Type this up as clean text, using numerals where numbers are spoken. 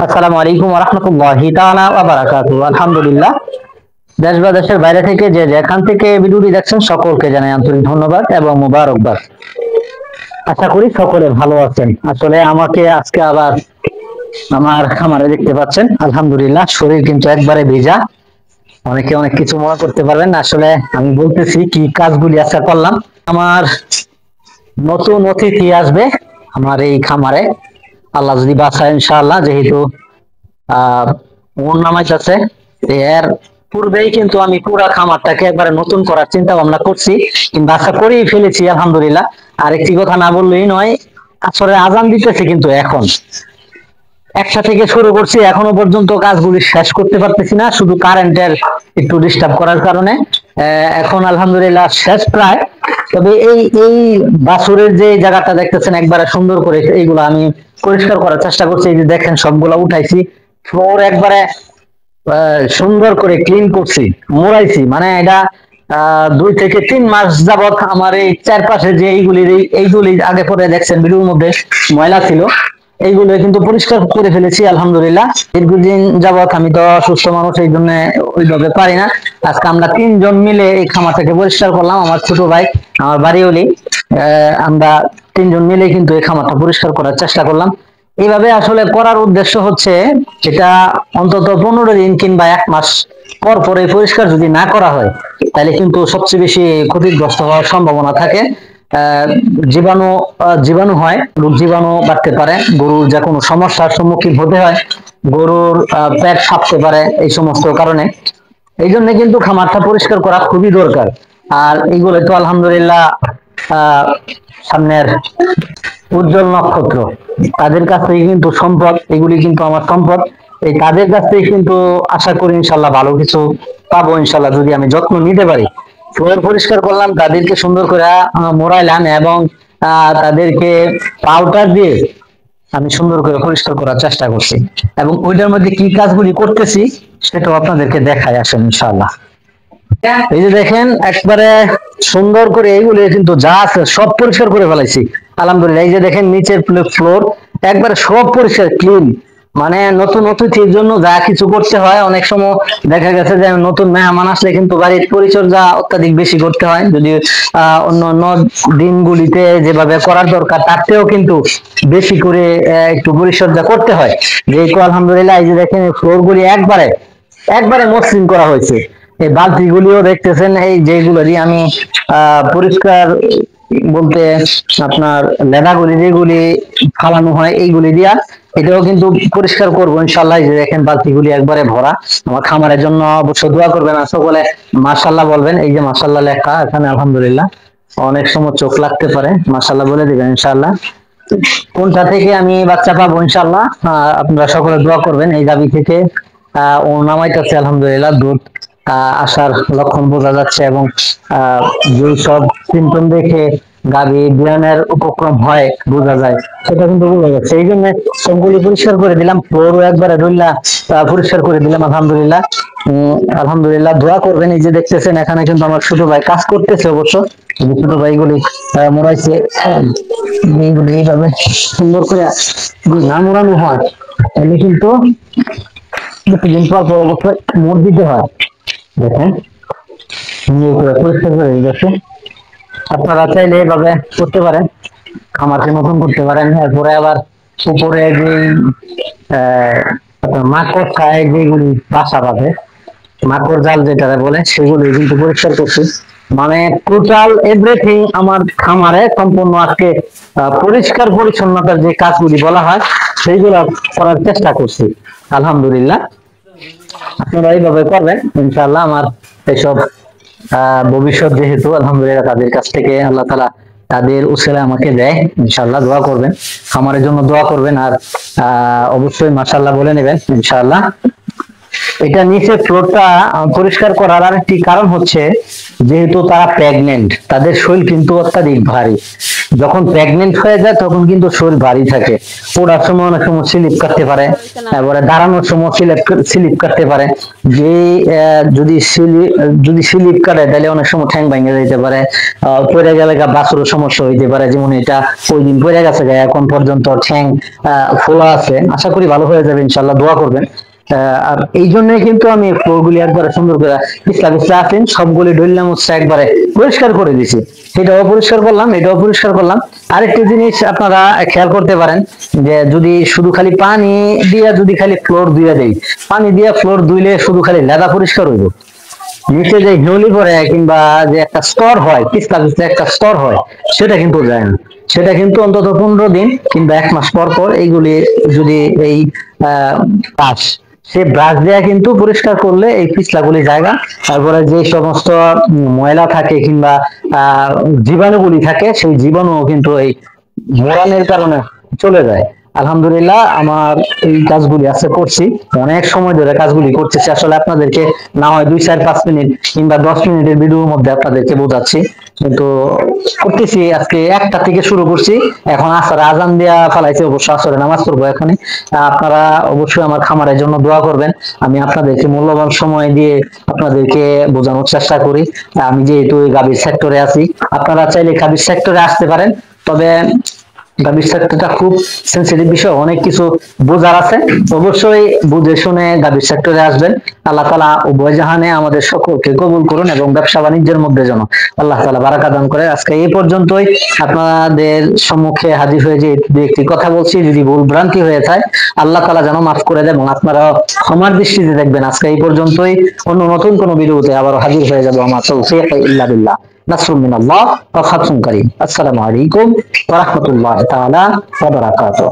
আসসালামু আলাইকুম ওয়া রাহমাতুল্লাহি তাআলা ওয়া বারাকাতুহু। আলহামদুলিল্লাহ। দেশ বা দেশের বাইরে থেকে যে যেখান থেকে ভিডিওটি দেখছেন সকলকে জানাই আন্তরিক ধন্যবাদ এবং মোবারকবাদ। আশা করি সকলে ভালো আছেন। আসলে আমাকে আজকে আবার আমার খামারে দেখতে পাচ্ছেন। আলহামদুলিল্লাহ, শরীর কিন্তু একবারে ভেজা। অনেকে অনেক কিছু মনে করতে পারবেন না। আসলে আমি বলতেছি কি কাজগুলি আজকে করলাম। আমার নতুন অতিথি আসবে আমার এই খামারে, আল্লাহ যদি বাঁচায় ইনশাআল্লাহ। যেহেতু আহ ওর নামাজ আছে, এর পূর্বেই কিন্তু আমি পুরা খামারটাকে একবারে নতুন করার চিন্তা ভাবনা করছি, কিন্তু আশা করেই ফেলেছি আলহামদুলিল্লাহ। আর একটি কথা না বললেই নয়, আসলে আজান দিতেছে কিন্তু এখন একটা থেকে শুরু করছি, এখনো পর্যন্ত কাজগুলি শেষ করতে পারতেছি না, শুধু কারেন্টের একটু ডিস্টার্ব করার কারণে। এখন আলহামদুলিল্লাহ শেষ প্রায়। তবে এই এই বাছুরের যে জায়গাটা দেখতেছেন একবারে সুন্দর করে, এইগুলো আমি পরিষ্কার করার চেষ্টা করছি। এই যে দেখেন সবগুলা উঠাইছি, ফ্লোর একবারে সুন্দর করে ক্লিন করছি, মোড়াইছি। মানে এটা 2 থেকে 3 মাস যাবত আমার এই চারপাশে যে এইগুলি আগে পরে দেখছেন ভিডিওর মধ্যে ময়লা ছিল, এইগুলো কিন্তু পরিষ্কার করে ফেলেছি আলহামদুলিল্লাহ। দীর্ঘদিন যাবত আমি তো অসুস্থ মানুষ, এই জন্য ওইভাবে পারি না। আজকে আমরা 3 জন মিলে এই খামারটাকে পরিষ্কার করলাম, আমার ছোট ভাই, আমার বাড়িওয়ালি, আমরা 3 জন মিলে কিন্তু এই খামারটা পরিষ্কার করার চেষ্টা করলাম। এইভাবে আসলে করার উদ্দেশ্য হচ্ছে, এটা অন্তত 15 দিন কিংবা 1 মাস পর পরে পরিষ্কার যদি না করা হয়, তাহলে কিন্তু সবচেয়ে বেশি ক্ষতিগ্রস্ত হওয়ার সম্ভাবনা থাকে। আহ জীবাণু জীবাণু হয়, রোগ জীবাণু বাড়তে পারে, গরুর যে কোনো সমস্যার সম্মুখীন হতে হয়, গরুর পেট ফাঁপতে পারে এই সমস্ত কারণে। এই জন্য কিন্তু খামারটা পরিষ্কার করা খুবই দরকার। আর এইগুলো তো আলহামদুলিল্লাহ আহ সামনের উজ্জ্বল নক্ষত্র, তাদের কাছ থেকে কিন্তু সম্পদ, এগুলি কিন্তু আমার সম্পদ। এই তাদের কাছ থেকে কিন্তু আশা করি ইনশাল্লাহ ভালো কিছু পাবো ইনশাল্লাহ, যদি আমি যত্ন নিতে পারি। ফ্লোর পরিষ্কার করলাম, তাদেরকে সুন্দর করে মোড়াইলাম এবং তাদেরকে পাউডার দিয়ে আমি সুন্দর করে পরিষ্কার করার চেষ্টা করছি। এবং ওইটার মধ্যে কি কাজগুলি করতেছি সেটাও আপনাদেরকে দেখাই, আসেন ইনশাআল্লাহ। এই যে দেখেন একবারে সুন্দর করে এইগুলো কিন্তু যা আছে সব পরিষ্কার করে ফেলাইছি আলহামদুলিল্লাহ। এই যে দেখেন নিচের ফ্লোর একবারে সব পরিষ্কার ক্লিন। মানে নতুন অতিথির জন্য যা কিছু করতে হয়, অনেক সময় দেখা গেছে যে নতুন মেহমান আসলে কিন্তু বাড়ির পরিচর্যা অত্যাধিক বেশি করতে হয়, যদি অন্য অন্য দিনগুলিতে যেভাবে করার দরকার তার চেয়েও কিন্তু বেশি করে একটু পরিচর্যা করতে হয়। যেহেতু আলহামদুলিল্লাহ এই যে দেখেন ফ্লোর গুলি একবারে একবারে মসৃণ করা হয়েছে। এই বালতি গুলিও দেখতেছেন, এই যেগুলো দিয়ে আমি পরিষ্কার বলতে আপনার লেদাগুলি যেগুলি ফালানো হয় এইগুলি দিয়া এটাও কিন্তু পরিষ্কার করবো ইনশাল্লাহ। এই যে দেখেন বালতিগুলি একবারে ভরা। আমার খামারের জন্য অবশ্য দোয়া করবেন, আর সকলে মাশাল্লাহ বলবেন। এই যে মাশাল্লাহ লেখা এখানে আলহামদুলিল্লাহ, অনেক সময় চোখ লাগতে পারে, মাশাল্লাহ বলে দিবেন ইনশাল্লাহ। কোনটা থেকে আমি বাচ্চা পাবো ইনশাল্লাহ আপনারা সকলে দোয়া করবেন। এই দাবি থেকে ও নামাইতেছে আলহামদুলিল্লাহ, দুধ আসার লক্ষণ বোঝা যাচ্ছে। এবং যে সব সিমটম দেখে গাভী বিয়ানের উপক্রম হয় বোঝা যায়, সেটা কিন্তু বোঝা যাচ্ছে। এই জন্য সবগুলি পরিষ্কার করে দিলাম, ফ্লোরও একবারে ধরলা পরিষ্কার করে দিলাম আলহামদুলিল্লাহ। আলহামদুলিল্লাহ দোয়া করবেন। এই যে দেখতেছেন এখানে কিন্তু আমার ছোট ভাই কাজ করতেছে, অবশ্য ছোট ভাইগুলি মোড়াইছে। এইগুলি এইভাবে সুন্দর করে না মোড়ানো হয় তাহলে কিন্তু কিছুদিন পর পর অবশ্যই মোড় দিতে হয়। দেখেন পরিষ্কার করে গেছে। আপনারা চাইলে এভাবে করতে পারেন, খামারকে নতুন করতে পারেন। এরপরে আবার উপরে যে মাকড় খায় যেগুলি বাসা বাঁধে, মাকড় জাল যেটা বলে, সেগুলি কিন্তু পরিষ্কার করছি। মানে টোটাল এভরিথিং আমার খামারে সম্পূর্ণ আজকে পরিষ্কার পরিচ্ছন্নতার যে কাজগুলি বলা হয় সেইগুলো করার চেষ্টা করছি আলহামদুলিল্লাহ। আপনারা এইভাবে করবেন ইনশাআল্লাহ। আমার এইসব ভবিষ্যৎ যেহেতু আলহামদুলিল্লাহ তাদের কাছ থেকে আল্লাহ তাআলা তাদের উসিলায় আমাকে দেয়, ইনশাআল্লাহ দোয়া করবেন, খামারের জন্য দোয়া করবেন। আর অবশ্যই মাশাআল্লাহ বলে নেবেন ইনশাআল্লাহ। এটা নিচে ফ্লোরটা পরিষ্কার করার আরেকটি কারণ হচ্ছে, যেহেতু তারা প্রেগনেন্ট, তাদের শরীর কিন্তু অত্যাধিক ভারী। যখন প্রেগনেন্ট হয়ে যায় তখন কিন্তু শরীর ভারী থাকে, ওড়ার সময় অনেক সময় স্লিপ কাটতে পারে, তারপরে দাঁড়ানোর সময় স্লিপ কাটতে পারে। যে যদি স্লিপ কাটে তাহলে অনেক সময় ঠ্যাং ভেঙে যেতে পারে, পড়ে গেলে বাছুরের সমস্যা হইতে পারে, যেমন এটা ওই দিন পড়ে গেছে, এখন পর্যন্ত ঠ্যাং ফোলা আছে। আশা করি ভালো হয়ে যাবে, ইনশাল্লাহ দোয়া করবেন। আর এই জন্যই কিন্তু আমি ফ্লোর গুলি একবারে সুন্দর করে পিছলা পিছলা আছেন সবগুলি ডললাম হচ্ছে একবারে পরিষ্কার করে দিছি। এটাও পরিষ্কার করলাম, এটাও পরিষ্কার করলাম। আরেকটি জিনিস আপনারা খেয়াল করতে পারেন, যে যদি শুধু খালি পানি দিয়ে যদি খালি ফ্লোর ধুয়ে দেই, পানি দিয়ে ফ্লোর ধুইলে শুধু খালি লেদা পরিষ্কার হইব, নিচে যে হিউলি পরে কিংবা যে একটা স্তর হয়, পিছলা পিছলা একটা স্তর হয়, সেটা কিন্তু যায় না। সেটা কিন্তু অন্তত 15 দিন কিংবা 1 মাস পর পর এইগুলি যদি এই ব্রাশ, সে ব্রাশ দেয়া কিন্তু পরিষ্কার করলে এই পিছলাগুলি জায়গা, তারপরে যে সমস্ত ময়লা থাকে কিংবা জীবাণুগুলি থাকে, সেই জীবাণু কিন্তু এই মোড়ানের কারণে চলে যায়। আলহামদুলিল্লাহ আমার এই কাজগুলি আজকে করছি, অনেক সময় ধরে কাজগুলি করতেছি। আসলে আপনাদেরকে না হয় 2, 4, 5 মিনিট কিংবা 10 মিনিটের ভিডিওর মধ্যে আপনাদেরকে বোঝাচ্ছি, কিন্তু করতেছি। আজকে 1টা থেকে শুরু করছি, এখন আসরে আজান দেয়া ফেলাইছে, অবশ্য আসরে নামাজ পড়বো এখনই। আপনারা অবশ্যই আমার খামারের জন্য দোয়া করবেন। আমি আপনাদেরকে মূল্যবান সময় দিয়ে আপনাদেরকে বোঝানোর চেষ্টা করি। আমি যেহেতু গাভীর সেক্টরে আছি, আপনারা চাইলে গাভীর সেক্টরে আসতে পারেন, তবে গাভীর সেক্টরটা খুব সেন্সিটিভ বিষয়, অনেক কিছু বোঝার আছে। অবশ্যই বুঝে শুনে গাভীর সেক্টরে আসবেন। আল্লাহ তাআলা উভয় জাহানে আমাদের সকলকে কবুল করুন এবং ব্যবসা বাণিজ্যের মধ্যে যেন আল্লাহ তাআলা বারাকা দান করে। আজকে এই পর্যন্তই, আপনাদের সম্মুখে হাজির হয়ে যে একটি কথা বলছি, যদি ভুল ভ্রান্তি হয়ে যায় আল্লাহ তাআলা যেন মাফ করে দেন এবং আপনারা ক্ষমার দৃষ্টিতে দেখবেন। আজকে এই পর্যন্তই, অন্য নতুন কোনো ভিডিওতে আবার হাজির হয়ে যাব। আমার তৌফিক ইল্লা বিল্লাহ, নাসরুম মিনাল্লাহ ওয়া ফাতহুন কারীম। আসসালামু আলাইকুম ওয়া রাহমাতুল্লাহি তাআলা ওয়া বারাকাতুহু।